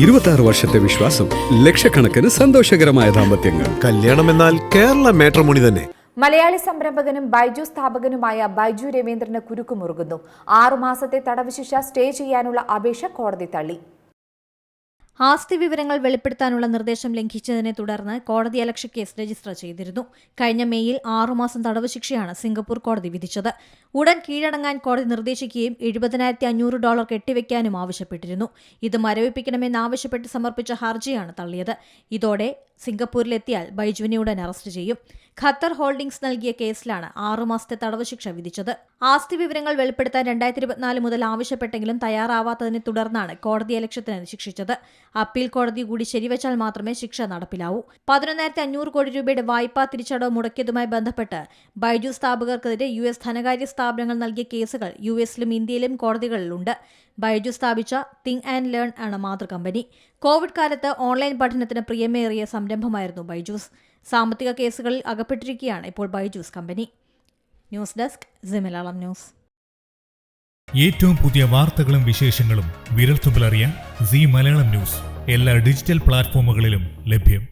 26 വർഷത്തെ വിശ്വാസം, ലക്ഷക്കണക്കിന് സന്തോഷകരമായ ദാമ്പത്യങ്ങൾ. കല്യാണം എന്നാൽ കേരള മാട്രിമോണി തന്നെ. മലയാളി സംരംഭകനും ബൈജു സ്ഥാപകനുമായ ബൈജു രവീന്ദ്രന് കുരുക്കുമുറുകുന്നു. 6 മാസത്തെ തടവ് ശിക്ഷ സ്റ്റേ ചെയ്യാനുള്ള അപേക്ഷ കോടതി തള്ളി. ആസ്തി വിവരങ്ങൾ വെളിപ്പെടുത്താനുള്ള നിർദ്ദേശം ലംഘിച്ചതിനെ തുടർന്ന് കോടതിയലക്ഷ്യ കേസ് രജിസ്റ്റർ ചെയ്തിരുന്നു. കഴിഞ്ഞ മെയ്യിൽ 6 മാസം തടവ് ശിക്ഷയാണ് സിംഗപ്പൂർ കോടതി വിധിച്ചത്. ഉടൻ കീഴടങ്ങാൻ കോടതി നിർദ്ദേശിക്കുകയും $70,500 കെട്ടിവെക്കാനും ആവശ്യപ്പെട്ടിരുന്നു. ഇത് മരവിപ്പിക്കണമെന്നാവശ്യപ്പെട്ട് സമർപ്പിച്ച ഹർജിയാണ് തള്ളിയത്. ഇതോടെ സിംഗപ്പൂരിലെത്തിയാൽ ബൈജുവിനെ ഉടൻ അറസ്റ്റ് ചെയ്യും. ഖത്തർ ഹോൾഡിംഗ്സ് നൽകിയ കേസിലാണ് 6 മാസത്തെ തടവ് ശിക്ഷ വിധിച്ചത്. ആസ്തി വിവരങ്ങൾ വെളിപ്പെടുത്താൻ 2024 മുതൽ ആവശ്യപ്പെട്ടെങ്കിലും തയ്യാറാവാത്തതിനെ തുടർന്നാണ് കോടതിയലക്ഷ്യത്തിന് ശിക്ഷിച്ചത്. അപ്പീൽ കോടതി കൂടി ശരിവച്ചാൽ മാത്രമേ ശിക്ഷ നടപ്പിലാവൂ. 11,500 കോടി രൂപയുടെ വായ്പാ തിരിച്ചടവ് മുടക്കിയതുമായി ബന്ധപ്പെട്ട് ബൈജു സ്ഥാപകർക്കെതിരെ US ധനകാര്യ സ്ഥാപനങ്ങൾ നൽകിയ കേസുകൾ USലും ഇന്ത്യയിലും കോടതികളിലുണ്ട്. ബൈജു സ്ഥാപിച്ച തിങ്ക് ആൻഡ് ലേൺ ആണ് മാതൃകമ്പനി. കോവിഡ് കാലത്ത് ഓൺലൈൻ പഠനത്തിന് പ്രിയമേറിയ സംരംഭമായിരുന്നു ബൈജൂസ്. സാമ്പത്തിക കേസുകളിൽ അകപ്പെട്ടിരിക്കുകയാണ് ഇപ്പോൾ Byju's company. News desk C Malayalam news. ഏറ്റവും പുതിയ വാർത്തകളും വിശേഷങ്ങളും വിരൽത്തുമ്പിലറിയാൻ സി മലയാളം ന്യൂസ് എല്ലാ ഡിജിറ്റൽ പ്ലാറ്റ്ഫോമുകളിലും ലഭ്യം.